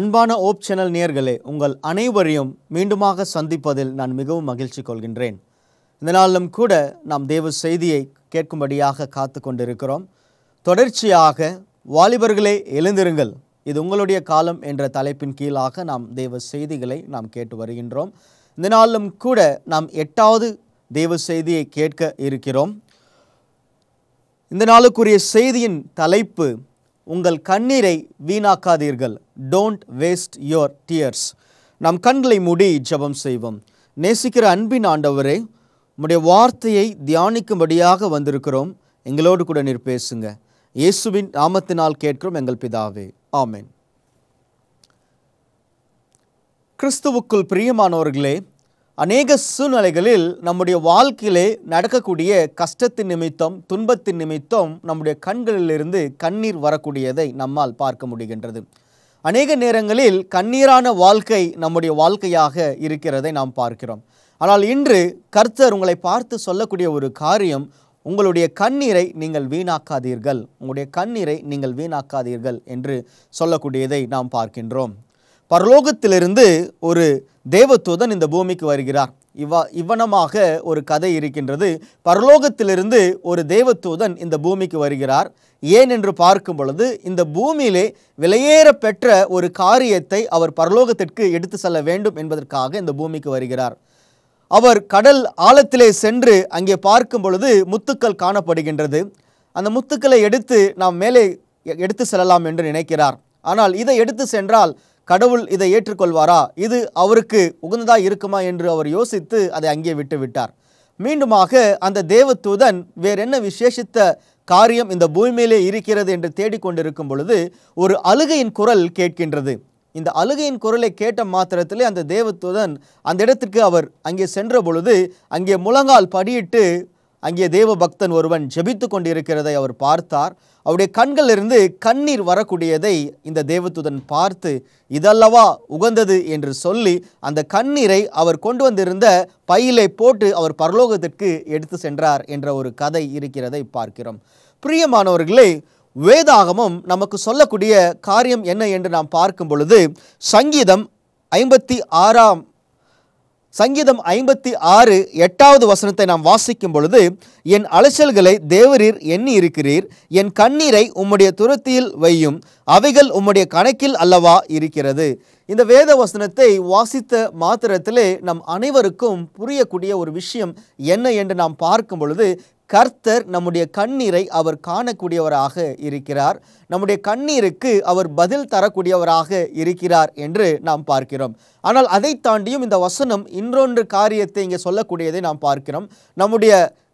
அன்பான ஓப் சேனல் நேயர்களே, உங்கள் அனைவரையும் மீண்டுமாக சந்திப்பதில் நான் மிகவும் மகிழ்ச்சி கொள்கின்றேன். இந்த நாளிலும் கூட நாம் தேவ செய்தியை கேட்கும்படியாக காத்து கொண்டிருக்கிறோம். தொடர்ச்சியாக வாலிபர்களே எழுந்திருங்கள், இது உங்களுடைய காலம் என்ற தலைப்பின் கீழாக நாம் தேவ செய்திகளை நாம் கேட்டு வருகின்றோம். இந்த நாளிலும் கூட நாம் 8வது தேவ செய்தியை கேட்க இருக்கிறோம். இந்த நாளுக்குரிய செய்தியின் தலைப்பு, உங்கள் கண்ணீரை வீணாக்காதீர்கள். Don't waste your tears. நாம் கண்களை மூடி ஜெபம் செய்வோம். நேசிக்கிற அன்பின் ஆண்டவரே, உம்முடைய வார்த்தையை தியானிக்கும்படியாக வந்திருக்கிறோம். எங்களோடு கூட நீர் பேசுங்க. இயேசுவின் நாமத்தினால் கேட்கிறோம் எங்கள் பிதாவே, ஆமென். கிறிஸ்துவுக்குள் பிரியமானவர்களே, அநேக சூழ்நிலைகளில் நம்முடைய வாழ்க்கையிலே நடக்கக்கூடிய கஷ்டத்தின் நிமித்தம், துன்பத்தின் நிமித்தம் நம்முடைய கண்களிலிருந்து கண்ணீர் வரக்கூடியதை நம்மால் பார்க்க முடிகின்றது. அநேக நேரங்களில் கண்ணீரான வாழ்க்கை நம்முடைய வாழ்க்கையாக இருக்கிறதை நாம் பார்க்கிறோம். ஆனால் இன்று கர்த்தர் உங்களை பார்த்து சொல்லக்கூடிய ஒரு காரியம், உங்களுடைய கண்ணீரை நீங்கள் வீணாக்காதீர்கள், உங்களுடைய கண்ணீரை நீங்கள் வீணாக்காதீர்கள் என்று சொல்லக்கூடியதை நாம் பார்க்கின்றோம். பரலோகத்திலிருந்து ஒரு தேவதூதன் இந்த பூமிக்கு வருகிறார். இவ்வனமாக ஒரு கதை இருக்கின்றது. பரலோகத்திலிருந்து ஒரு தேவதூதன் இந்த பூமிக்கு வருகிறார். ஏன் என்று பார்க்கும் பொழுது, இந்த பூமியிலே விலையேற பெற்ற ஒரு காரியத்தை அவர் பரலோகத்திற்கு எடுத்து செல்ல வேண்டும் என்பதற்காக இந்த பூமிக்கு வருகிறார். அவர் கடல் ஆழத்திலே சென்று அங்கே பார்க்கும் பொழுது முத்துக்கள் காணப்படுகின்றது. அந்த முத்துக்களை எடுத்து நாம் மேலே எடுத்து செல்லலாம் என்று நினைக்கிறார். ஆனால் இதை எடுத்து சென்றால் கடவுள் இதை ஏற்றுக்கொள்வாரா, இது அவருக்கு உகந்ததாக இருக்குமா என்று அவர் யோசித்து அதை அங்கே விட்டு விட்டார். மீண்டுமாக அந்த தேவதூதன் வேறு என்ன விசேஷித்த காரியம் இந்த பூமியிலே இருக்கிறது என்று தேடிக்கொண்டிருக்கும் பொழுது ஒரு அழுகையின் குரல் கேட்கின்றது. இந்த அழுகையின் குரலை கேட்ட மாத்திரத்திலே அந்த தேவதூதன் அந்த இடத்திற்கு அவர் அங்கே சென்ற பொழுது அங்கே முழங்கால் படியிட்டு அங்கே தேவ பக்தன் ஒருவன் ஜெபித்து கொண்டிருக்கிறதை அவர் பார்த்தார். அவருடைய கண்களிலிருந்து கண்ணீர் வரக்கூடியதை இந்த தேவதூதன் பார்த்து, இதல்லவா உகந்தது என்று சொல்லி அந்த கண்ணீரை அவர் கொண்டு வந்திருந்த பையிலே போட்டு அவர் பரலோகத்திற்கு எடுத்து சென்றார் என்ற ஒரு கதை இருக்கிறதை பார்க்கிறோம். பிரியமானவர்களே, வேதாகமம் நமக்கு சொல்லக்கூடிய காரியம் என்ன என்று நாம் பார்க்கும் பொழுது, சங்கீதம் 56 8வது வசனத்தை நாம் வாசிக்கும் பொழுது, என் அலைச்சல்களை தேவரீர் எண்ணி இருக்கிறீர், என் கண்ணீரை உம்முடைய துரத்தியில் வையும், அவைகள் உம்முடைய கணக்கில் அல்லவா இருக்கிறது. இந்த வேத வசனத்தை வாசித்த மாத்திரத்திலே நம் அனைவருக்கும் புரியக்கூடிய ஒரு விஷயம் என்ன என்று நாம் பார்க்கும் பொழுது, கர்த்தர் நம்முடைய கண்ணீரை அவர் காணக்கூடியவராக இருக்கிறார், நம்முடைய கண்ணீருக்கு அவர் பதில் தரக்கூடியவராக இருக்கிறார் என்று நாம் பார்க்கிறோம். ஆனால் அதை தாண்டியும் இந்த வசனம் இன்னொன்று காரியத்தை இங்கே சொல்லக்கூடியதை நாம் பார்க்கிறோம். நம்முடைய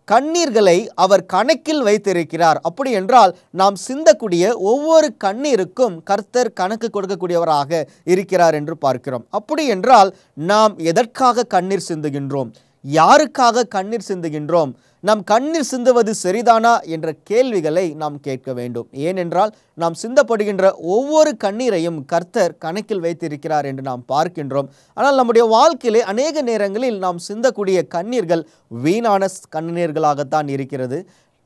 கண்ணீர்களை அவர் கணக்கில் வைத்திருக்கிறார். அப்படி என்றால் நாம் சிந்தக்கூடிய ஒவ்வொரு கண்ணீருக்கும் கர்த்தர் கணக்கு கொடுக்கக்கூடியவராக இருக்கிறார் என்று பார்க்கிறோம். அப்படி என்றால் நாம் எதற்காக கண்ணீர் சிந்துகின்றோம், யாருக்காக கண்ணீர் சிந்துகின்றோம், நாம் கண்ணீர் சிந்துவது சரிதானா என்ற கேள்விகளை நாம் கேட்க வேண்டும். ஏனென்றால் நாம் சிந்தப்படுகின்ற ஒவ்வொரு கண்ணீரையும் கர்த்தர் கணக்கில் வைத்திருக்கிறார் என்று நாம் பார்க்கின்றோம். ஆனால் நம்முடைய வாழ்க்கையிலே அநேக நேரங்களில் நாம் சிந்தக்கூடிய கண்ணீர்கள் வீணான கண்ணீர்களாகத்தான் இருக்கிறது.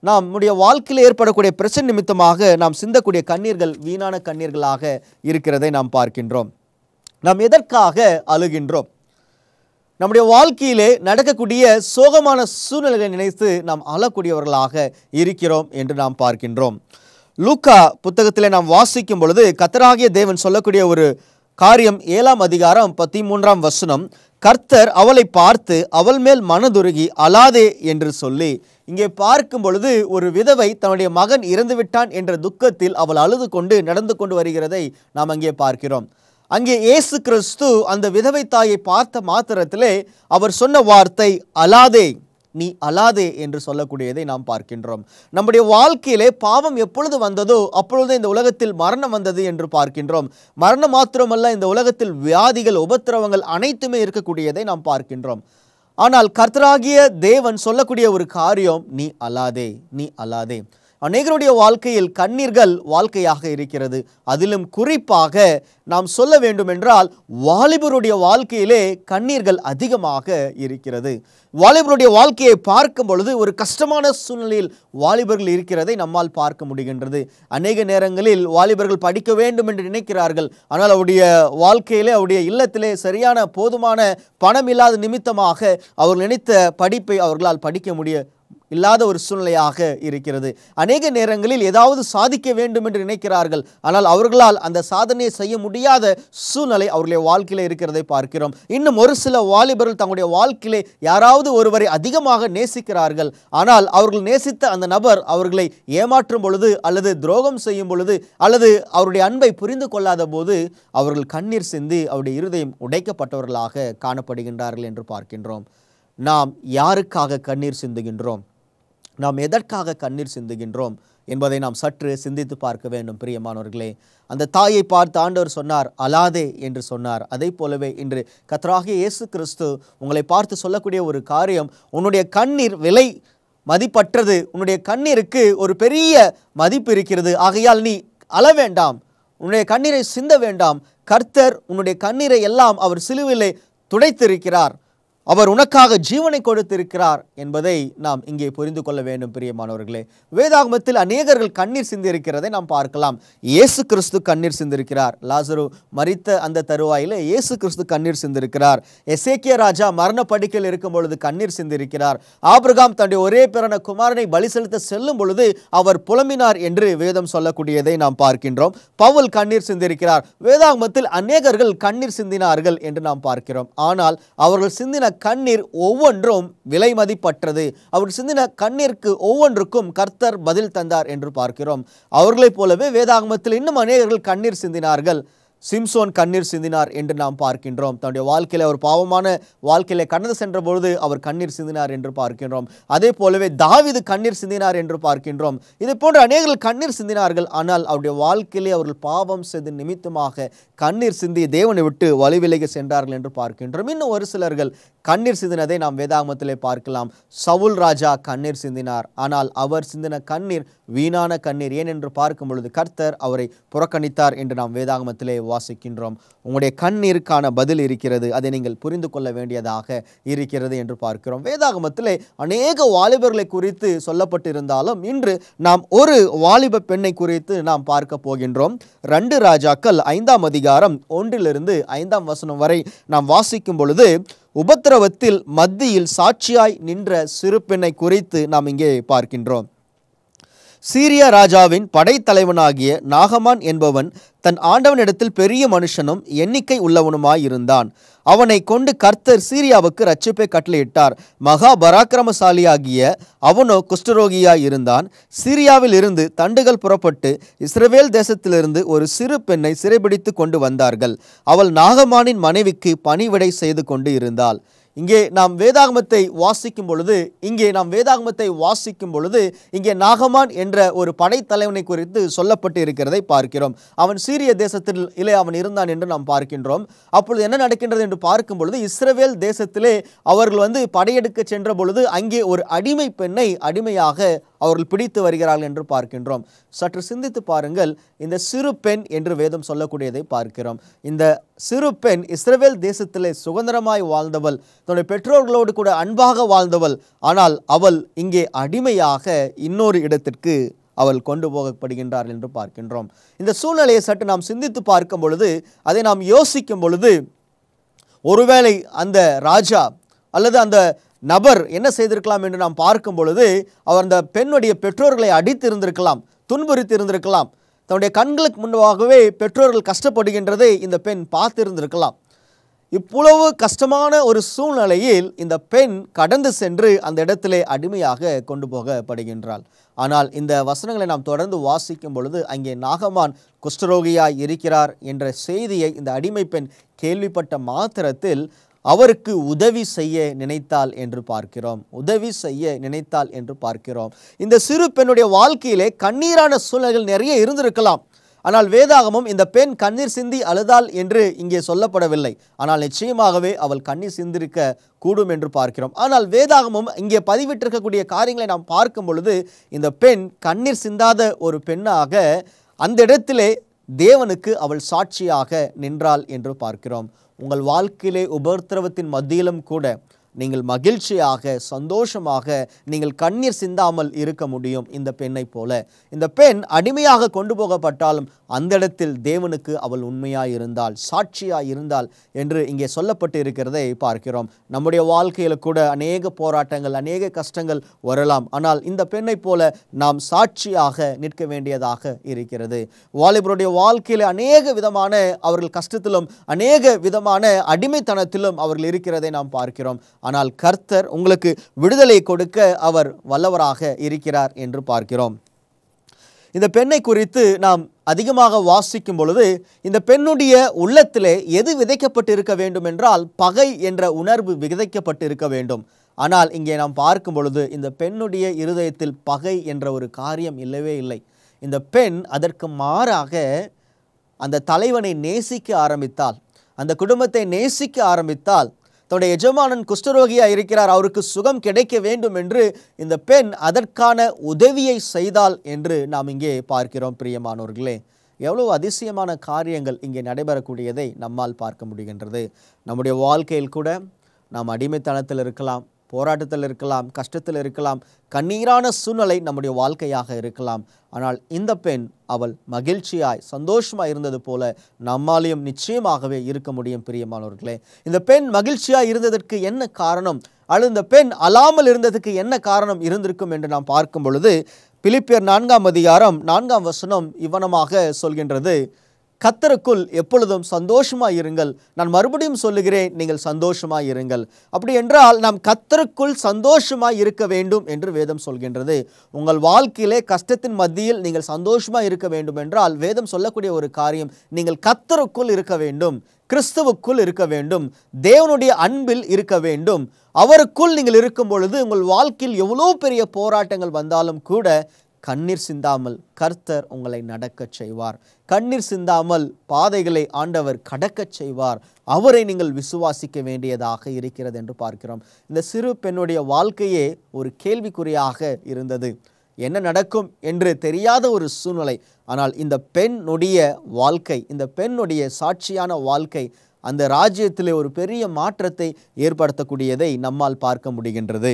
நம்முடைய வாழ்க்கையில் ஏற்படக்கூடிய பிரச்சனை நிமித்தமாக நாம் சிந்தக்கூடிய கண்ணீர்கள் வீணான கண்ணீர்களாக இருக்கிறதை நாம் பார்க்கின்றோம். நாம் எதற்காக அழுகின்றோம்? நம்முடைய வாழ்க்கையிலே நடக்கக்கூடிய சோகமான சூழ்நிலைகளை நினைத்து நாம் அழக்கூடியவர்களாக இருக்கிறோம் என்று நாம் பார்க்கின்றோம். லூக்கா புத்தகத்திலே நாம் வாசிக்கும் பொழுது கர்த்தராகிய தேவன் சொல்லக்கூடிய ஒரு காரியம் 7ஆம் அதிகாரம் 13ஆம் வசனம், கர்த்தர் அவளை பார்த்து அவள் மேல் மனதுருகி அழாதே என்று சொல்லி, இங்கே பார்க்கும் பொழுது ஒரு விதவை தன்னுடைய மகன் இறந்துவிட்டான் என்ற துக்கத்தில் அவள் அழுது கொண்டு நடந்து கொண்டு வருகிறதை நாம் அங்கே பார்க்கிறோம். அங்கே இயேசு கிறிஸ்து அந்த விதவை தாயை பார்த்த மாத்திரத்திலே அவர் சொன்ன வார்த்தை, அழாதே, நீ அழாதே என்று சொல்லக்கூடியதை நாம் பார்க்கின்றோம். நம்முடைய வாழ்க்கையிலே பாவம் எப்பொழுது வந்ததோ அப்பொழுது இந்த உலகத்தில் மரணம் வந்தது என்று பார்க்கின்றோம். மரணம் மாத்திரமல்ல, இந்த உலகத்தில் வியாதிகள், உபத்திரவங்கள் அனைத்துமே இருக்கக்கூடியதை நாம் பார்க்கின்றோம். ஆனால் கர்த்தராகிய தேவன் சொல்லக்கூடிய ஒரு காரியம், நீ அழாதே, நீ அழாதே. அநேகருடைய வாழ்க்கையில் கண்ணீர்கள் வாழ்க்கையாக இருக்கிறது. அதிலும் குறிப்பாக நாம் சொல்ல வேண்டும் என்றால் வாலிபருடைய வாழ்க்கையிலே கண்ணீர்கள் அதிகமாக இருக்கிறது. வாலிபருடைய வாழ்க்கையை பார்க்கும் பொழுது ஒரு கஷ்டமான சூழ்நிலையில் வாலிபர்கள் இருக்கிறதை நம்மால் பார்க்க முடிகின்றது. அநேக நேரங்களில் வாலிபர்கள் படிக்க வேண்டும் என்று நினைக்கிறார்கள். ஆனால் அவருடைய வாழ்க்கையிலே, அவருடைய இல்லத்திலே சரியான போதுமான பணம் இல்லாத நிமித்தமாக அவர்கள் நினைத்த படிப்பை அவர்களால் படிக்க இல்லாத ஒரு சூழ்நிலையாக இருக்கிறது. அநேக நேரங்களில் ஏதாவது சாதிக்க வேண்டும் என்று நினைக்கிறார்கள். ஆனால் அவர்களால் அந்த சாதனையை செய்ய முடியாத சூழ்நிலை அவர்களுடைய வாழ்க்கையிலே இருக்கிறதை பார்க்கிறோம். இன்னும் ஒரு சில வாலிபர்கள் தங்களுடைய வாழ்க்கையிலே யாராவது ஒருவரை அதிகமாக நேசிக்கிறார்கள். ஆனால் அவர்கள் நேசித்த அந்த நபர் அவர்களை ஏமாற்றும் பொழுது, அல்லது துரோகம் செய்யும் பொழுது, அல்லது அவருடைய அன்பை புரிந்து கொள்ளாத போது அவர்கள் கண்ணீர் சிந்தி அவருடைய இருதயம் உடைக்கப்பட்டவர்களாக காணப்படுகின்றார்கள் என்று பார்க்கின்றோம். நாம் யாருக்காக கண்ணீர் சிந்துகின்றோம்? நாம் எதற்காக கண்ணீர் சிந்துகின்றோம் என்பதை நாம் சற்று சிந்தித்து பார்க்க வேண்டும். பிரியமானவர்களே, அந்த தாயை பார்த்து ஆண்டவர் சொன்னார், அழாதே என்று சொன்னார். அதே போலவே இன்று கர்த்தராகிய இயேசு கிறிஸ்து உங்களை பார்த்து சொல்லக்கூடிய ஒரு காரியம், உன்னுடைய கண்ணீர் விலை மதிப்பற்றது. உன்னுடைய கண்ணீருக்கு ஒரு பெரிய மதிப்பு இருக்கிறது. ஆகையால் நீ அழ வேண்டாம், உன்னுடைய கண்ணீரை சிந்த வேண்டாம். கர்த்தர் உன்னுடைய கண்ணீரை எல்லாம் அவர் சிலுவிலே துடைத்திருக்கிறார். அவர் உனக்காக ஜீவனை கொடுத்திருக்கிறார் என்பதை நாம் இங்கே புரிந்து கொள்ள வேண்டும். பிரியமானவர்களே, வேதாகமத்தில் அநேகர்கள் கண்ணீர் சிந்திருக்கிறதை நாம் பார்க்கலாம். இயேசு கிறிஸ்து கண்ணீர் சிந்திருக்கிறார். லாசரு மரித்த அந்த தருவாயிலே இயேசு கிறிஸ்து கண்ணீர் சிந்திருக்கிறார். எசேக்கியா ராஜா மரண படுக்கையில் இருக்கும் பொழுது கண்ணீர் சிந்திருக்கிறார். ஆபிரகாம் தன்னுடைய ஒரே பிறந்த குமாரனை பலி செலுத்த செல்லும் பொழுது அவர் புலம்பினார் என்று வேதம் சொல்லக்கூடியதை நாம் பார்க்கின்றோம். பவுல் கண்ணீர் சிந்திருக்கிறார். வேதாகமத்தில் அநேகர்கள் கண்ணீர் சிந்தினார்கள் என்று நாம் பார்க்கிறோம். ஆனால் அவர்கள் சிந்தின கண்ணீர் ஒவ்வொன்றும் விலை மதிப்பற்றது. அவர் சிந்தின கண்ணீருக்கு ஒவ்வொன்றுக்கும் கர்த்தர் பதில் தந்தார் என்று பார்க்கிறோம். அவர்களைப் போலவே வேதாகமத்தில் இன்னும் அநேகர்கள் கண்ணீர் சிந்தினார்கள். சிம்சோன் கண்ணீர் சிந்தினார் என்று நாம் பார்க்கின்றோம். தன்னுடைய வாழ்க்கையில் அவர் பாவமான வாழ்க்கையில கடந்து சென்ற பொழுது அவர் கண்ணீர் சிந்தினார் என்று பார்க்கின்றோம். அதே போலவே தாவீது கண்ணீர் சிந்தினார் என்று பார்க்கின்றோம். இதை போன்ற அநேகர்கள் கண்ணீர் சிந்தினார்கள். ஆனால் அவருடைய வாழ்க்கையிலே அவர்கள் பாவம் செய்த நிமித்தமாக கண்ணீர் சிந்தி தேவனை விட்டு வழிவிலகி சென்றார்கள் என்று பார்க்கின்றோம். இன்னும் ஒரு சிலர்கள் கண்ணீர் சிந்தினதை நாம் வேதாகமத்திலே பார்க்கலாம். சவுல் ராஜா கண்ணீர் சிந்தினார். ஆனால் அவர் சிந்தின கண்ணீர் வீணான கண்ணீர். ஏன் என்று பார்க்கும் பொழுது கர்த்தர் அவரை புறக்கணித்தார் என்று நாம் வேதாகமத்திலே வாசிக்கின்றோம். உங்களுடைய கண்ணீருக்கான பதில் இருக்கிறது. அதை நீங்கள் புரிந்து கொள்ள வேண்டியதாக இருக்கிறது என்று பார்க்கிறோம். வேதாகமத்திலே அநேக வாலிபர்களை குறித்து சொல்லப்பட்டிருந்தாலும் இன்று நாம் ஒரு வாலிப பெண்ணை குறித்து நாம் பார்க்க போகின்றோம். 2 ராஜாக்கள் 5ஆம் அதிகாரம் 1-5 வரை நாம் வாசிக்கும் பொழுது உபத்திரவத்தில் மத்தியில் சாட்சியாய் நின்ற சிறு பெண்ணை குறித்து நாம் இங்கே பார்க்கின்றோம். சீரியா ராஜாவின் படைத்தலைவனாகிய நாகமான் என்பவன் தன் ஆண்டவனிடத்தில் பெரிய மனுஷனும் எண்ணிக்கை உள்ளவனுமாயிருந்தான். அவனை கொண்டு கர்த்தர் சீரியாவுக்கு இரட்சிப்பை கட்டளையிட்டார். மகா பராக்கிரமசாலியாகிய அவனோ குஷ்டரோகியாய் இருந்தான். சீரியாவில் இருந்து தண்டுகள் புறப்பட்டு இஸ்ரவேல் தேசத்திலிருந்து ஒரு சிறு பெண்ணை சிறைபிடித்து கொண்டு வந்தார்கள். அவள் நாகமானின் மனைவிக்கு பணிவிடை செய்து கொண்டு இருந்தாள். இங்கே நாம் வேதாகமத்தை வாசிக்கும் பொழுது இங்கே நாகமான் என்ற ஒரு படைத்தலைவனை குறித்து சொல்லப்பட்டு இருக்கிறதை பார்க்கிறோம். அவன் சீரிய தேசத்திலே அவன் இருந்தான் என்று நாம் பார்க்கின்றோம். அப்பொழுது என்ன நடக்கின்றது என்று பார்க்கும் பொழுது இஸ்ரவேல் தேசத்திலே அவர்கள் படையெடுக்க சென்ற பொழுது அங்கே ஒரு அடிமை பெண்ணை அடிமையாக அவர்கள் பிடித்து வருகிறார்கள் என்று பார்க்கின்றோம். சற்று சிந்தித்து பாருங்கள். இந்த சிறு பெண் என்று வேதம் சொல்லக்கூடியதை பார்க்கிறோம். இந்த சிறு பெண் இஸ்ரவேல் தேசத்திலே சுதந்திரமாய் வாழ்ந்தவள், தன்னுடைய பெற்றோர்களோடு கூட அன்பாக வாழ்ந்தவள். ஆனால் அவள் இங்கே அடிமையாக இன்னொரு இடத்திற்கு அவள் கொண்டு போகப்படுகின்றாள் என்று பார்க்கின்றோம். இந்த சூழ்நிலையை சற்று நாம் சிந்தித்து பார்க்கும் பொழுது, அதை நாம் யோசிக்கும் பொழுது, ஒருவேளை அந்த ராஜா அல்லது அந்த நபர் என்ன செய்திருக்கலாம் என்று நாம் பார்க்கும் பொழுது, அவர் அந்த பெண்ணுடைய பெற்றோர்களை அடித்து இருந்திருக்கலாம், துன்புறுத்தி இருந்திருக்கலாம். தன்னுடைய கண்களுக்கு முன்பாகவே பெற்றோர்கள் கஷ்டப்படுகின்றதை இந்த பெண் பார்த்திருந்திருக்கலாம். இவ்வளவு கஷ்டமான ஒரு சூழ்நிலையில் இந்த பெண் கடந்து சென்று அந்த இடத்திலே அடிமையாக கொண்டு போகப்படுகின்றாள். ஆனால் இந்த வசனங்களை நாம் தொடர்ந்து வாசிக்கும் பொழுது அங்கே நாகமான் குஷ்டரோகியாய் இருக்கிறார் என்ற செய்தியை இந்த அடிமை பெண் கேள்விப்பட்ட மாத்திரத்தில் அவருக்கு உதவி செய்ய நினைத்தாள் என்று பார்க்கிறோம். இந்த சிறு பெண்ணுடைய வாழ்க்கையிலே கண்ணீரான சூழ்நிலைகள் நிறைய இருந்திருக்கலாம். ஆனால் வேதாகமம் இந்த பெண் கண்ணீர் சிந்தி அழுதாள் என்று இங்கே சொல்லப்படவில்லை. ஆனால் நிச்சயமாகவே அவள் கண்ணீர் சிந்திருக்க கூடும் என்று பார்க்கிறோம். ஆனால் வேதாகமம் இங்கே பதிவிட்டிருக்கக்கூடிய காரியங்களை நாம் பார்க்கும் பொழுது இந்த பெண் கண்ணீர் சிந்தாத ஒரு பெண்ணாக அந்த இடத்திலே தேவனுக்கு அவள் சாட்சியாக நின்றாள் என்று பார்க்கிறோம். உங்கள் வாழ்க்கையிலே உபத்திரவத்தின் மத்தியிலும் கூட நீங்கள் மகிழ்ச்சியாக சந்தோஷமாக நீங்கள் கண்ணீர் சிந்தாமல் இருக்க முடியும். இந்த பெண்ணை போல இந்த பெண் அடிமையாக கொண்டு போகப்பட்டாலும் அந்த இடத்தில் தேவனுக்கு அவள் உண்மையாய் இருந்தாள், சாட்சியாய் இருந்தாள் என்று இங்கே சொல்லப்பட்டு இருக்கிறதை பார்க்கிறோம். நம்முடைய வாழ்க்கையில் கூட அநேக போராட்டங்கள், அநேக கஷ்டங்கள் வரலாம். ஆனால் இந்த பெண்ணை போல நாம் சாட்சியாக நிற்க வேண்டியதாக இருக்கிறது. வாலிபருடைய வாழ்க்கையில் அநேக விதமான அவர்கள் கஷ்டத்திலும் அநேக விதமான அடிமைத்தனத்திலும் அவர்கள் இருக்கிறதை நாம் பார்க்கிறோம். ஆனால் கர்த்தர் உங்களுக்கு விடுதலை கொடுக்க அவர் வல்லவராக இருக்கிறார் என்று பார்க்கிறோம். இந்த பெண்ணை குறித்து நாம் அதிகமாக வாசிக்கும் பொழுது இந்த பெண்ணுடைய உள்ளத்திலே எது விதைக்கப்பட்டு இருக்க வேண்டும் என்றால் பகை என்ற உணர்வு விதைக்கப்பட்டு இருக்க வேண்டும். ஆனால் இங்கே நாம் பார்க்கும் பொழுது இந்த பெண்ணுடைய இருதயத்தில் பகை என்ற ஒரு காரியம் இல்லவே இல்லை. இந்த பெண் அதற்கு மாறாக அந்த தலைவனை நேசிக்க ஆரம்பித்தால், அந்த குடும்பத்தை நேசிக்க ஆரம்பித்தால், தன்னுடைய எஜமானன் குஷ்டரோகியாக இருக்கிறார், அவருக்கு சுகம் கிடைக்க வேண்டும் என்று இந்த பெண் அதற்கான உதவியை செய்தாள் என்று நாம் இங்கே பார்க்கிறோம். பிரியமானவர்களே, எவ்வளவு அதிசயமான காரியங்கள் இங்கே நடைபெறக்கூடியதை நம்மால் பார்க்க முடிகின்றது. நம்முடைய வாழ்க்கையில் கூட நாம் அடிமைத்தனத்தில் இருக்கலாம், போராட்டத்தில் இருக்கலாம், கஷ்டத்தில் இருக்கலாம், கண்ணீரான சூழ்நிலை நம்முடைய வாழ்க்கையாக இருக்கலாம். ஆனால் இந்த பெண் அவள் மகிழ்ச்சியாய் சந்தோஷமாய் இருந்தது போல நம்மாலையும் நிச்சயமாகவே இருக்க முடியும். பிரியமானவர்களே, இந்த பெண் மகிழ்ச்சியாய் இருந்ததற்கு என்ன காரணம், அல்லது இந்த பெண் அழாமல் இருந்ததுக்கு என்ன காரணம் இருந்திருக்கும் என்று நாம் பார்க்கும் பொழுது பிலிப்பியர் 4ஆம் அதிகாரம் 4ஆம் வசனம் இவ்வனமாக சொல்கின்றது, கர்த்தருக்குள் எப்பொழுதும் சந்தோஷமாய் இருங்கள். நான் மறுபடியும் சொல்லுகிறேன், நீங்கள் சந்தோஷமாய் இருங்கள். அப்படி என்றால் நாம் கர்த்தருக்குள் சந்தோஷமாய் இருக்க வேண்டும் என்று வேதம் சொல்கின்றது. உங்கள் வாழ்க்கையிலே கஷ்டத்தின் மத்தியில் நீங்கள் சந்தோஷமாய் இருக்க வேண்டும் என்றால் வேதம் சொல்லக்கூடிய ஒரு காரியம், நீங்கள் கர்த்தருக்குள் இருக்க வேண்டும், கிறிஸ்துவுக்குள் இருக்க வேண்டும், தேவனுடைய அன்பில் இருக்க வேண்டும். அவருக்குள் நீங்கள் இருக்கும் பொழுது உங்கள் வாழ்க்கையில் எவ்வளோ பெரிய போராட்டங்கள் வந்தாலும் கூட கண்ணீர் சிந்தாமல் கர்த்தர் உங்களை நடக்கச் செய்வார். கண்ணீர் சிந்தாமல் பாதைகளை ஆண்டவர் கடக்கச் செய்வார். அவரை நீங்கள் விசுவாசிக்க வேண்டியதாக இருக்கிறது என்று பார்க்கிறோம். இந்த சிறு பெண்ணுடைய வாழ்க்கையே ஒரு கேள்விக்குறியாக இருந்தது. என்ன நடக்கும் என்று தெரியாத ஒரு சூழ்நிலை. ஆனால் இந்த பெண்ணுடைய வாழ்க்கை, இந்த பெண்ணுடைய சாட்சியான வாழ்க்கை அந்த ராஜ்யத்திலே ஒரு பெரிய மாற்றத்தை ஏற்படுத்தக்கூடியதை நம்மால் பார்க்க முடிகின்றது.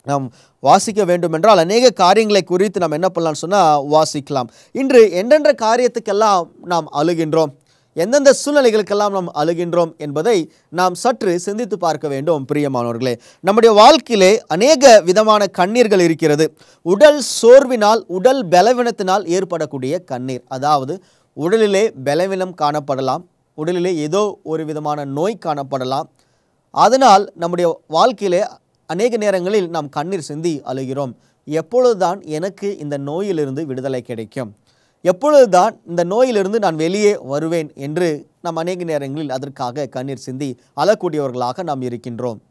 நாம் வாசிக்க வேண்டும் என்றால் அநேக காரியங்களை குறித்து நாம் என்ன பண்ணலாம்னு சொன்னால் வாசிக்கலாம். இன்று எந்தெந்த காரியத்துக்கெல்லாம் நாம் அழுகின்றோம், எந்தெந்த சூழ்நிலைகளுக்கெல்லாம் நாம் அழுகின்றோம் என்பதை நாம் சற்று சிந்தித்து பார்க்க வேண்டும். பிரியமானவர்களே, நம்முடைய வாழ்க்கையிலே அநேக விதமான கண்ணீர்கள் இருக்கிறது. உடல் சோர்வினால், உடல் பலவீனத்தினால் ஏற்படக்கூடிய கண்ணீர், அதாவது உடலிலே பலவீனம் காணப்படலாம், உடலிலே ஏதோ ஒரு விதமான நோய் காணப்படலாம். அதனால் நம்முடைய வாழ்க்கையிலே அநேக நேரங்களில் நாம் கண்ணீர் சிந்தி அழுகிறோம். எப்பொழுதுதான் எனக்கு இந்த நோயிலிருந்து விடுதலை கிடைக்கும், எப்பொழுதுதான் இந்த நோயிலிருந்து நான் வெளியே வருவேன் என்று நாம் அநேக நேரங்களில் அதற்காக கண்ணீர் சிந்தி அழக்கூடியவர்களாக நாம் இருக்கின்றோம்.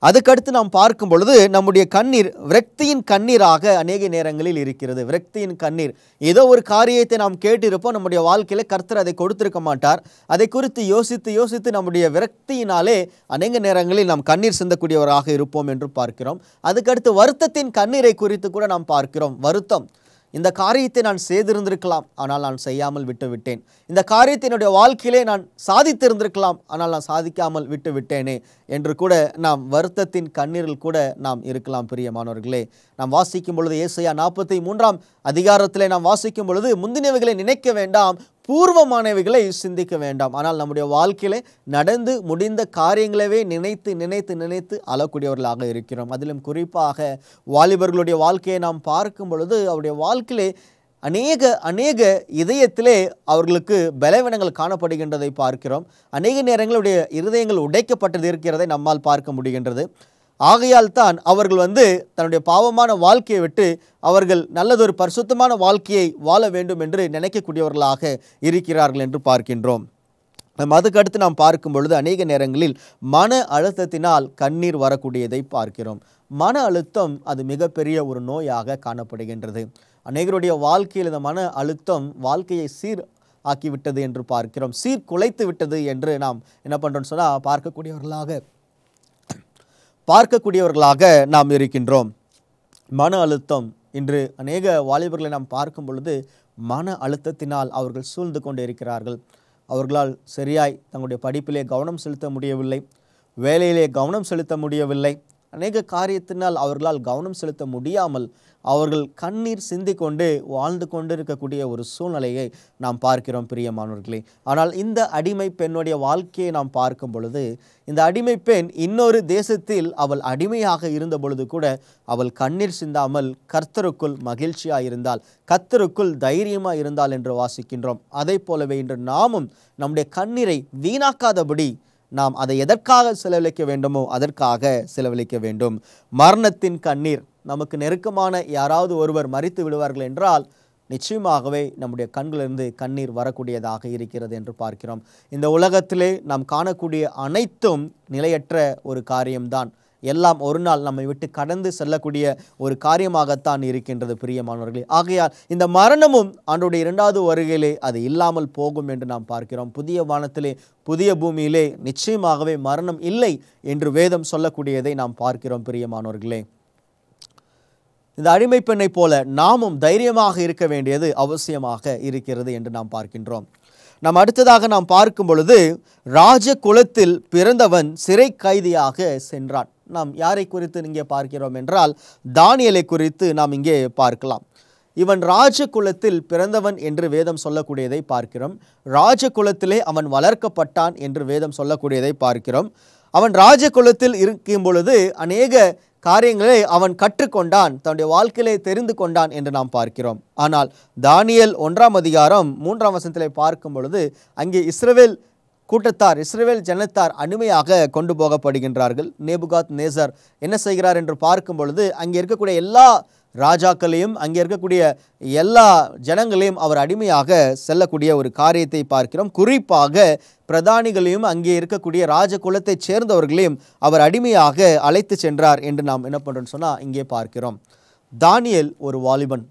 அதுக்கடுத்து நாம் பார்க்கும் பொழுது நம்முடைய கண்ணீர் விரக்தியின் கண்ணீராக அநேக நேரங்களில் இருக்கிறது. விரக்தியின் கண்ணீர், ஏதோ ஒரு காரியத்தை நாம் கேட்டிருப்போம், நம்முடைய வாழ்க்கையில் கர்த்தர் அதை கொடுத்திருக்க மாட்டார். அதை குறித்து யோசித்து யோசித்து நம்முடைய விரக்தியினாலே அநேக நேரங்களில் நாம் கண்ணீர் சிந்தக்கூடியவராக இருப்போம் என்று பார்க்கிறோம். அதுக்கடுத்து வருத்தத்தின் கண்ணீரை குறித்து கூட நாம் பார்க்கிறோம். வருத்தம், இந்த காரியத்தை நான் செய்திருந்திருக்கலாம், ஆனால் நான் செய்யாமல் விட்டுவிட்டேன். இந்த காரியத்தை என்னுடைய வாழ்க்கையிலே நான் சாதித்திருந்திருக்கலாம், ஆனால் நான் சாதிக்காமல் விட்டு விட்டேனே என்று கூட நாம் வருத்தத்தின் கண்ணீரில் கூட நாம் இருக்கலாம். பிரியமானவர்களே, நாம் வாசிக்கும் பொழுது ஏசாயா 43ஆம் அதிகாரத்திலே நாம் வாசிக்கும் பொழுது முந்தினவைகளை நினைக்க வேண்டாம், பூர்வமானவைகளை சிந்திக்க வேண்டாம். ஆனால் நம்முடைய வாழ்க்கையிலே நடந்து முடிந்த காரியங்களவே நினைத்து நினைத்து நினைத்து அழக்கூடியவர்களாக இருக்கிறோம். அதிலும் குறிப்பாக வாலிபர்களுடைய வாழ்க்கையை நாம் பார்க்கும் பொழுது அவருடைய வாழ்க்கையிலே அநேக இதயத்திலே அவர்களுக்கு பலவீனங்கள் காணப்படுகின்றதை பார்க்கிறோம். அநேக நேரங்களுடைய இருதயங்கள் உடைக்கப்பட்டது இருக்கிறதை நம்மால் பார்க்க முடிகின்றது. ஆகையால் தான் அவர்கள் தன்னுடைய பாவமான வாழ்க்கையை விட்டு அவர்கள் நல்லதொரு பரிசுத்தமான வாழ்க்கையை வாழ வேண்டும் என்று நினைக்கக்கூடியவர்களாக இருக்கிறார்கள் என்று பார்க்கின்றோம். அதுக்கடுத்து நாம் பார்க்கும் பொழுது அநேக நேரங்களில் மன அழுத்தத்தினால் கண்ணீர் வரக்கூடியதை பார்க்கிறோம். மன அழுத்தம் அது மிகப்பெரிய ஒரு நோயாக காணப்படுகின்றது. அநேகருடைய வாழ்க்கையில் இந்த மன அழுத்தம் வாழ்க்கையை ஆக்கிவிட்டது என்று பார்க்கிறோம். சீர்குலைத்து விட்டது என்று நாம் என்ன பண்ணுறோம்னு சொன்னால் பார்க்கக்கூடியவர்களாக நாம் இருக்கின்றோம். மன அழுத்தம் இன்று அநேக வாலிபர்களை நாம் பார்க்கும் பொழுது மன அழுத்தத்தினால் அவர்கள் சூழ்ந்து கொண்டு இருக்கிறார்கள். அவர்களால் சரியாய் தங்களுடைய படிப்பிலே கவனம் செலுத்த முடியவில்லை, வேலையிலே கவனம் செலுத்த முடியவில்லை. அநேக காரியத்தினால் அவர்களால் கவனம் செலுத்த முடியாமல் அவர்கள் கண்ணீர் சிந்தி கொண்டு வாழ்ந்து கொண்டு இருக்கக்கூடிய ஒரு சூழ்நிலையை நாம் பார்க்கிறோம் பிரியமானவர்களே. ஆனால் இந்த அடிமை பெண்ணுடைய வாழ்க்கையை நாம் பார்க்கும் பொழுது, இந்த அடிமை பெண் இன்னொரு தேசத்தில் அவள் அடிமையாக இருந்த பொழுது கூட அவள் கண்ணீர் சிந்தாமல் கர்த்தருக்குள் மகிழ்ச்சியாக இருந்தாள், கர்த்தருக்குள் தைரியமாக இருந்தாள் என்று வாசிக்கின்றோம். அதை போலவே இன்று நாமும் நம்முடைய கண்ணீரை வீணாக்காதபடி நாம் அதை எதற்காக செலவழிக்க வேண்டுமோ அதற்காக செலவழிக்க வேண்டும். மரணத்தின் கண்ணீர், நமக்கு நெருக்கமான யாராவது ஒருவர் மரித்து விடுவார்கள் என்றால் நிச்சயமாகவே நம்முடைய கண்களிலிருந்து கண்ணீர் வரக்கூடியதாக இருக்கிறது என்று பார்க்கிறோம். இந்த உலகத்திலே நாம் காணக்கூடிய அனைத்தும் நிலையற்ற ஒரு காரியம்தான். எல்லாம் ஒரு நாள் நம்மை விட்டு கடந்து செல்லக்கூடிய ஒரு காரியமாகத்தான் இருக்கின்றது பிரியமானவர்களே. ஆகையால் இந்த மரணமும் ஆண்டவருடைய இரண்டாவது வருகையிலே அது இல்லாமல் போகும் என்று நாம் பார்க்கிறோம். புதிய வானத்திலே புதிய பூமியிலே நிச்சயமாகவே மரணம் இல்லை என்று வேதம் சொல்லக்கூடியதை நாம் பார்க்கிறோம் பிரியமானவர்களே. இந்த அடிமை பெண்ணை போல நாமும் தைரியமாக இருக்க வேண்டியது அவசியமாக இருக்கிறது என்று நாம் பார்க்கின்றோம். நாம் அடுத்ததாக நாம் பார்க்கும் பொழுது, ராஜ குலத்தில் பிறந்தவன் சிறை கைதியாக சென்றான். நாம் யாரை குறித்து இங்கே பார்க்கிறோம் என்றால் தானியேலை குறித்து நாம் இங்கே பார்க்கலாம். இவன் ராஜ குலத்தில் பிறந்தவன் என்று வேதம் சொல்லக்கூடியதை பார்க்கிறோம். ராஜ குலத்திலே அவன் வளர்க்கப்பட்டான் என்று வேதம் சொல்லக்கூடியதை பார்க்கிறோம். அவன் ராஜ குலத்தில் இருக்கும் பொழுது அநேக காரியங்களை அவன் கற்றுக்கொண்டான், தன்னுடைய வாழ்க்கையிலே தெரிந்து கொண்டான் என்று நாம் பார்க்கிறோம். ஆனால் தானியேல் 1ஆம் அதிகாரம் 3ஆம் வசனத்திலே பார்க்கும் பொழுது அங்கே இஸ்ரவேல் கூட்டத்தார், இஸ்ரவேல் ஜனத்தார் அடிமையாக கொண்டு போகப்படுகின்றார்கள். நேபுகாத் நேசர் என்ன செய்கிறார் என்று பார்க்கும் பொழுது அங்கே இருக்கக்கூடிய எல்லா ராஜாக்களையும் அங்கே இருக்கக்கூடிய எல்லா ஜனங்களையும் அவர் அடிமையாக செல்லக்கூடிய ஒரு காரியத்தை பார்க்கிறோம். குறிப்பாக பிரதானிகளையும் அங்கே இருக்கக்கூடிய ராஜ குலத்தை சேர்ந்தவர்களையும் அவர் அடிமையாக அழைத்து சென்றார் என்று நாம் என்ன பண்ணுறோம்னு சொன்னால் இங்கே பார்க்கிறோம். தானியேல் ஒரு வாலிபன்.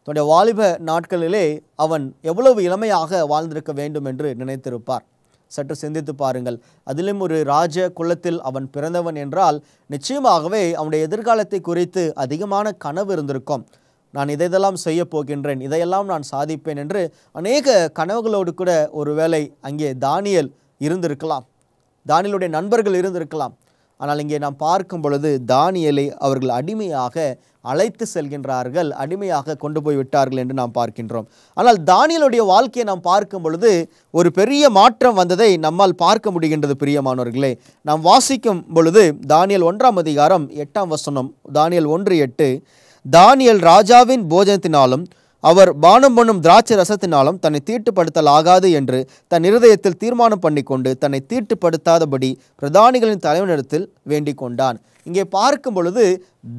தன்னுடைய வாலிப நாட்களிலே அவன் எவ்வளவு இளமையாக வாழ்ந்திருக்க வேண்டும் என்று நினைத்திருப்பார். சற்று சிந்தித்து பாருங்கள். அதிலும் ஒரு ராஜ குலத்தில் அவன் பிறந்தவன் என்றால் நிச்சயமாகவே அவனுடைய எதிர்காலத்தை குறித்து அதிகமான கனவு இருந்திருக்கும். நான் இதையெல்லாம் செய்ய போகின்றேன், இதையெல்லாம் நான் சாதிப்பேன் என்று அநேக கனவுகளோடு கூட ஒருவேளை அங்கே தானியேல் இருந்திருக்கலாம், தானியேலுடைய நண்பர்கள் இருந்திருக்கலாம். ஆனால் இங்கே நாம் பார்க்கும் பொழுது தானியேலை அவர்கள் அடிமையாக அழைத்து செல்கின்றார்கள், அடிமையாக கொண்டு போய் விட்டார்கள் என்று நாம் பார்க்கின்றோம். ஆனால் தானியேலுடைய வாழ்க்கையை நாம் பார்க்கும் பொழுது ஒரு பெரிய மாற்றம் வந்ததை நம்மால் பார்க்க முடிகின்றது பிரியமானவர்களே. நாம் வாசிக்கும் பொழுது தானியேல் 1ஆம் அதிகாரம் 8ஆம் வசனம், தானியேல் 1:8, தானியேல் ராஜாவின் போஜனத்தினாலும் அவர் பானம் பண்ணும் திராட்சை ரசத்தினாலும் தன்னை தீட்டுப்படுத்தலாகாது என்று தன் இருதயத்தில் தீர்மானம் பண்ணி கொண்டு தன்னை தீட்டுப்படுத்தாதபடி பிரதானிகளின் தலைவனிடத்தில் வேண்டிக் கொண்டான். இங்கே பார்க்கும் பொழுது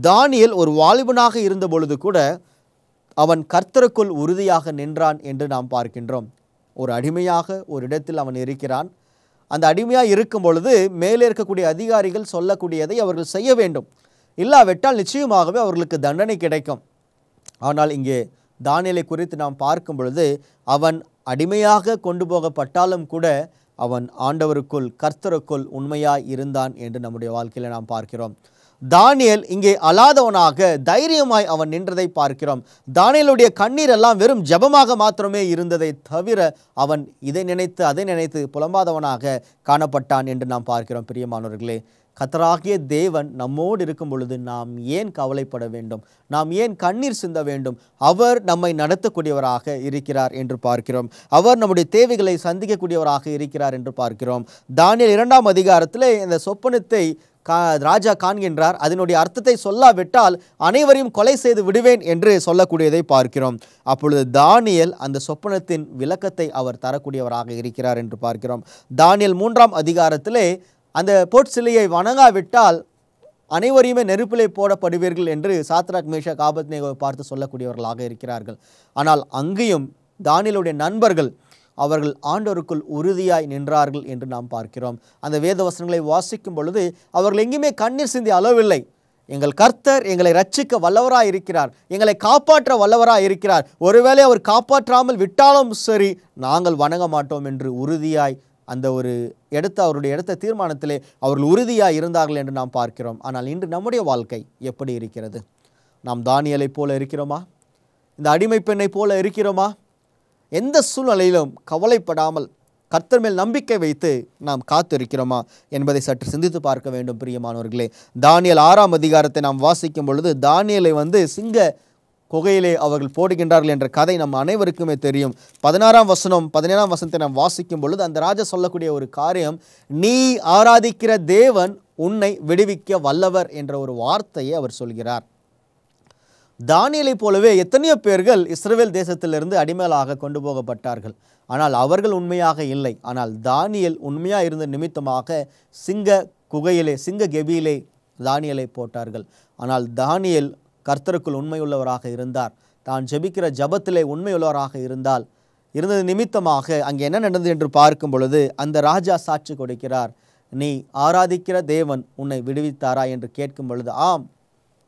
தானியேல் ஒரு வாலிபனாக இருந்த பொழுது கூட அவன் கர்த்தருக்குள் உறுதியாக நின்றான் என்று நாம் பார்க்கின்றோம். ஒரு அடிமையாக ஒரு இடத்தில் அவன் இருக்கிறான். அந்த அடிமையாக இருக்கும் பொழுது மேலே இருக்கக்கூடிய அதிகாரிகள் சொல்லக்கூடியதை அவர்கள் செய்ய வேண்டும், இல்லாவிட்டால் நிச்சயமாகவே அவர்களுக்கு தண்டனை கிடைக்கும். ஆனால் இங்கே தானியேலை குறித்து நாம் பார்க்கும் பொழுது அவன் அடிமையாக கொண்டு போகப்பட்டாலும் கூட அவன் ஆண்டவருக்குள் கர்த்தருக்குள் உண்மையாய் இருந்தான் என்று நம்முடைய வாழ்க்கையில் நாம் பார்க்கிறோம். தானியேல் இங்கே அலாதவனாக தைரியமாய் அவன் நின்றதை பார்க்கிறோம். தானியேலுடைய கண்ணீர் எல்லாம் வெறும் ஜெபமாக மாத்திரமே இருந்ததை தவிர அவன் இதை நினைத்து அதை நினைத்து புலம்பாதவனாக காணப்பட்டான் என்று நாம் பார்க்கிறோம். பிரியமானவர்களே, கர்த்தராகிய தேவன் நம்மோடு இருக்கும் பொழுது நாம் ஏன் கவலைப்பட வேண்டும், நாம் ஏன் கண்ணீர் சிந்த வேண்டும்? அவர் நம்மை நடத்தக்கூடியவராக இருக்கிறார் என்று பார்க்கிறோம். அவர் நம்முடைய தேவைகளை சந்திக்கக்கூடியவராக இருக்கிறார் என்று பார்க்கிறோம். தானியேல் 2ஆம் அதிகாரத்தில் இந்த சொப்பனத்தை ராஜா காண்கின்றார். அதனுடைய அர்த்தத்தை சொல்லாவிட்டால் அனைவரையும் கொலை செய்து விடுவேன் என்று சொல்லக்கூடியதை பார்க்கிறோம். அப்பொழுது தானியேல் அந்த சொப்பனத்தின் விளக்கத்தை அவர் தரக்கூடியவராக இருக்கிறார் என்று பார்க்கிறோம். தானியேல் 3ஆம் அதிகாரத்திலே அந்த பொற்சிலையை வணங்காவிட்டால் அனைவரையுமே நெருப்பிலே போடப்படுவீர்கள் என்று சாத்ராக் மேஷாக் ஆபேத்நேகோவை பார்த்து சொல்லக்கூடியவர்களாக இருக்கிறார்கள். ஆனால் அங்கேயும் தானியேலுடைய நண்பர்கள் அவர்கள் ஆண்டவருக்குள் உறுதியாய் நின்றார்கள் என்று நாம் பார்க்கிறோம். அந்த வேத வசனங்களை வாசிக்கும் பொழுது அவர்கள் எங்கேயுமே கண்ணீர் சிந்தி அளவில்லை, எங்கள் கர்த்தர் எங்களை ரட்சிக்க வல்லவராய் இருக்கிறார், எங்களை காப்பாற்ற வல்லவராய் இருக்கிறார். ஒருவேளை அவர் காப்பாற்றாமல் விட்டாலும் சரி, நாங்கள் வணங்க மாட்டோம் என்று உறுதியாய் அந்த ஒரு அவருடைய எடுத்த தீர்மானத்திலே அவர்கள் உறுதியாய் இருந்தார்கள் என்று நாம் பார்க்கிறோம். ஆனால் இன்று நம்முடைய வாழ்க்கை எப்படி இருக்கிறது? நாம் தானியேலை போல இருக்கிறோமா? இந்த அடிமை பெண்ணை போல இருக்கிறோமா? எந்த சூழ்நிலையிலும் கவலைப்படாமல் கர்த்தர் மேல் நம்பிக்கை வைத்து நாம் காத்திருக்கிறோமா என்பதை சற்று சிந்தித்து பார்க்க வேண்டும் பிரியமானவர்களே. தானியேல் 6ஆம் அதிகாரத்தை நாம் வாசிக்கும் பொழுது தானியேலை சிங்க குகையிலே அவர்கள் போடுகின்றார்கள் என்ற கதை நம் அனைவருக்குமே தெரியும். 16ஆம் வசனம் 17ஆம் வசனத்தை நாம் வாசிக்கும் பொழுது அந்த ராஜா சொல்லக்கூடிய ஒரு காரியம், நீ ஆராதிக்கிற தேவன் உன்னை விடுவிக்க வல்லவர் என்ற ஒரு வார்த்தையை அவர் சொல்கிறார். தானியேலை போலவே எத்தனையோ பேர்கள் இஸ்ரவேல் தேசத்திலிருந்து அடிமைகளாக கொண்டு போகப்பட்டார்கள். ஆனால் அவர்கள் உண்மையாக இல்லை. ஆனால் தானியேல் உண்மையாக இருந்த நிமித்தமாக சிங்க குகையிலே, சிங்க கெபியிலே தானியேலை போட்டார்கள். ஆனால் தானியேல் கர்த்தருக்குள் உண்மையுள்ளவராக இருந்தார். தான் ஜெபிக்கிற ஜபத்திலே உண்மையுள்ளவராக இருந்தது நிமித்தமாக அங்கே என்ன நடந்தது என்று பார்க்கும் பொழுது அந்த ராஜா சாட்சி கொடுக்கிறார். நீ ஆராதிக்கிற தேவன் உன்னை விடுவித்தாரா என்று கேட்கும் பொழுது ஆம்,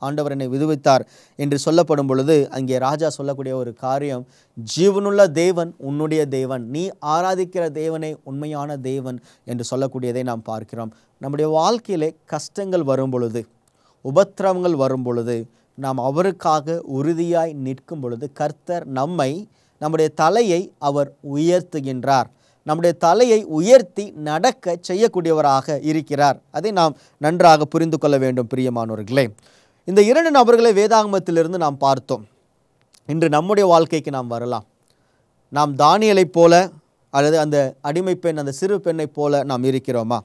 ஆண்டவர் என்னை விடுவித்தார் என்று சொல்லப்படும் பொழுது அங்கே ராஜா சொல்லக்கூடிய ஒரு காரியம், ஜீவனுள்ள தேவன் உன்னுடைய தேவன், நீ ஆராதிக்கிற தேவனே உண்மையான தேவன் என்று சொல்லக்கூடியதை நாம் பார்க்கிறோம். நம்முடைய வாழ்க்கையிலே கஷ்டங்கள் வரும் பொழுது, உபத்திரவங்கள் வரும் பொழுது நாம் அவருக்காக உறுதியாய் நிற்கும் பொழுது கர்த்தர் நம்முடைய தலையை அவர் உயர்த்துகின்றார். நம்முடைய தலையை உயர்த்தி நடக்க செய்யக்கூடியவராக இருக்கிறார். அதை நாம் நன்றாக புரிந்து கொள்ள வேண்டும் பிரியமானவர்களே. இந்த 2 நபர்களை வேதாகமத்திலிருந்து நாம் பார்த்தோம். இன்று நம்முடைய வாழ்க்கைக்கு நாம் வரலாம். நாம் தானியேலை போல அல்லது அந்த அடிமை பெண், அந்த சிறு பெண்ணை போல நாம் இருக்கிறோமா?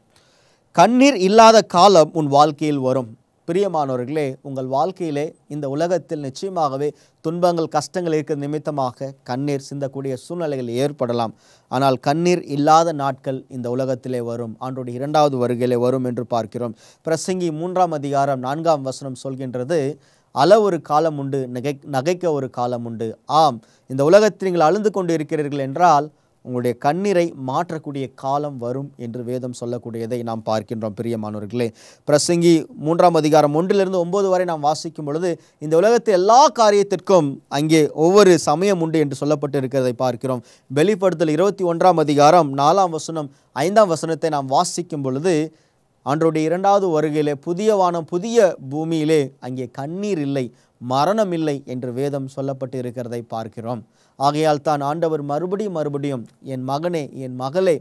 கண்ணீர் இல்லாத காலம் உன் வாழ்க்கையில் வரும். பிரியமானவர்களே, உங்கள் வாழ்க்கையிலே இந்த உலகத்தில் நிச்சயமாகவே துன்பங்கள், கஷ்டங்கள் இருக்கிற நிமித்தமாக கண்ணீர் சிந்தக்கூடிய சூழ்நிலைகள் ஏற்படலாம். ஆனால் கண்ணீர் இல்லாத நாட்கள் இந்த உலகத்திலே வரும். ஆண்டவருடைய 2வது வருகையிலே வரும் என்று பார்க்கிறோம். பிரசங்கி 3ஆம் அதிகாரம் 4ஆம் வசனம் சொல்கின்றது, அள ஒரு காலம் உண்டு, நகைக்க ஒரு காலம் உண்டு. ஆம், இந்த உலகத்தில் நீங்கள் அழுந்து கொண்டு இருக்கிறீர்கள் என்றால் உங்களுடைய கண்ணீரை மாற்றக்கூடிய காலம் வரும் என்று வேதம் சொல்லக்கூடியதை நாம் பார்க்கின்றோம் பிரியமானவர்களே. பிரசங்கி 3ஆம் அதிகாரம் 1லிருந்து 9 வரை நாம் வாசிக்கும் பொழுது இந்த உலகத்தில் எல்லா காரியத்திற்கும் அங்கே ஒவ்வொரு சமயம் உண்டு என்று சொல்லப்பட்டு இருக்கிறதை பார்க்கிறோம். வெளிப்படுத்தல் 21ஆம் அதிகாரம் 4ஆம் வசனம் 5ஆம் வசனத்தை நாம் வாசிக்கும் பொழுது ஆண்டவருடைய 2வது வருகையிலே புதிய வானம் புதிய பூமியிலே அங்கே கண்ணீர் இல்லை, மரணம் இல்லை என்று வேதம் சொல்லப்பட்டு இருக்கிறதை பார்க்கிறோம். ஆகையால் தான் ஆண்டவர் மறுபடியும் என் மகனே, என் மகளே,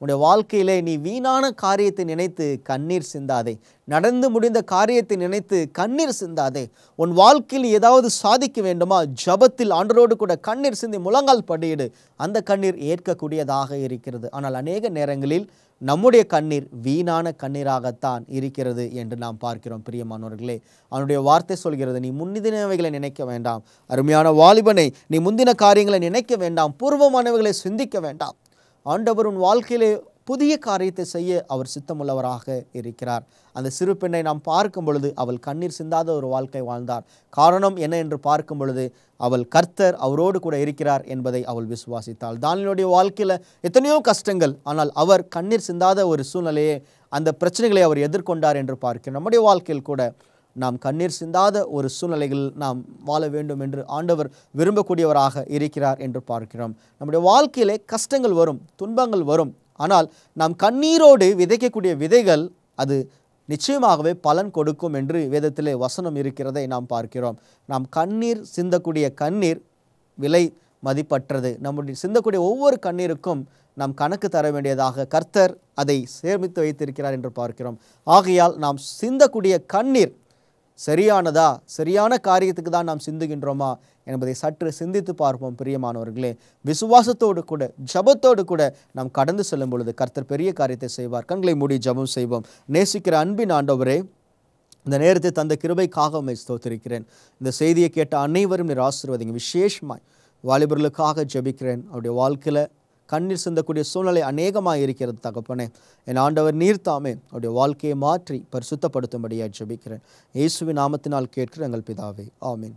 உன்னுடைய வாழ்க்கையிலே நீ வீணான காரியத்தை நினைத்து கண்ணீர் சிந்தாதே, நடந்து முடிந்த காரியத்தை நினைத்து கண்ணீர் சிந்தாதே. உன் வாழ்க்கையில் ஏதாவது சாதிக்க வேண்டுமா, ஜபத்தில் ஆண்டவரோடு கூட கண்ணீர் சிந்தி முழங்கால் படியிடு. அந்த கண்ணீர் ஏற்கக்கூடியதாக இருக்கிறது. ஆனால் அநேக நேரங்களில் நம்முடைய கண்ணீர் வீணான கண்ணீராகத்தான் இருக்கிறது என்று நாம் பார்க்கிறோம் பிரியமானவர்களே. அவனுடைய வார்த்தை சொல்கிறது, நீ முன்னிதினவைகளை நினைக்க வேண்டாம். அருமையான வாலிபனை, நீ முந்தின காரியங்களை நினைக்க வேண்டாம், பூர்வமானவைகளை சிந்திக்க வேண்டாம். ஆண்டவர் உன் வாழ்க்கையிலே புதிய காரியத்தை செய்ய அவர் சித்தமுள்ளவராக இருக்கிறார். அந்த சிறு பெண்ணை நாம் பார்க்கும் பொழுது அவள் கண்ணீர் சிந்தாத ஒரு வாழ்க்கை வாழ்ந்தார். காரணம் என்ன என்று பார்க்கும் பொழுது அவள் கர்த்தர் அவரோடு கூட இருக்கிறார் என்பதை அவள் விசுவாசித்தாள். தானியேலுடைய வாழ்க்கையில் எத்தனையோ கஷ்டங்கள், ஆனால் அவர் கண்ணீர் சிந்தாத ஒரு சூழ்நிலையை, அந்த பிரச்சனைகளை அவர் எதிர்கொண்டார் என்று பார்க்கிறோம். நம்முடைய வாழ்க்கையில் கூட நாம் கண்ணீர் சிந்தாத ஒரு சூழ்நிலைகள் நாம் வாழ வேண்டும் என்று ஆண்டவர் விரும்பக்கூடியவராக இருக்கிறார் என்று பார்க்கிறோம். நம்முடைய வாழ்க்கையிலே கஷ்டங்கள் வரும், துன்பங்கள் வரும். ஆனால் நாம் கண்ணீரோடு விதைக்கக்கூடிய விதைகள் அது நிச்சயமாகவே பலன் கொடுக்கும் என்று வேதத்திலே வசனம் இருக்கிறதை நாம் பார்க்கிறோம். நாம் கண்ணீர் சிந்தக்கூடிய கண்ணீர் விலை மதிப்பற்றது. நம்முடைய சிந்தக்கூடிய ஒவ்வொரு கண்ணீருக்கும் நாம் கணக்கு தர வேண்டியதாக கர்த்தர் அதை சேமித்து வைத்திருக்கிறார் என்று பார்க்கிறோம். ஆகையால் நாம் சிந்தக்கூடிய கண்ணீர் சரியானதா, சரியான காரியத்துக்கு தான் நாம் சிந்துகின்றோமா என்பதை சற்று சிந்தித்து பார்ப்போம் பிரியமானவர்களே. விசுவாசத்தோடு கூட ஜபத்தோடு கூட நாம் கடந்து செல்லும் பொழுது கர்த்தர் பெரிய காரியத்தை செய்வார். கண்களை மூடி ஜபம் செய்வோம். நேசிக்கிற அன்பின் ஆண்டவரே, இந்த நேரத்தை தந்த கிருபைக்காக உம்மை ஸ்தோத்திரிக்கிறேன். இந்த செய்தியை கேட்ட அனைவரும் நீர் ஆசீர்வதிங்க. விசேஷமாய் வாலிபர்களுக்காக ஜெபிக்கிறேன். அவருடைய வாழ்க்கையில் கண்ணீர் சிந்தக்கூடிய சூழ்நிலை அநேகமாக இருக்கிறது தகப்பனே. என் ஆண்டவர் நீர் தாமே அவருடைய வாழ்க்கையை மாற்றி பரிசுத்தப்படுத்தும்படியாக ஜெபிக்கிறேன். இயேசுவின் நாமத்தினால் கேட்கிற எங்கள் பிதாவே, ஆமீன்.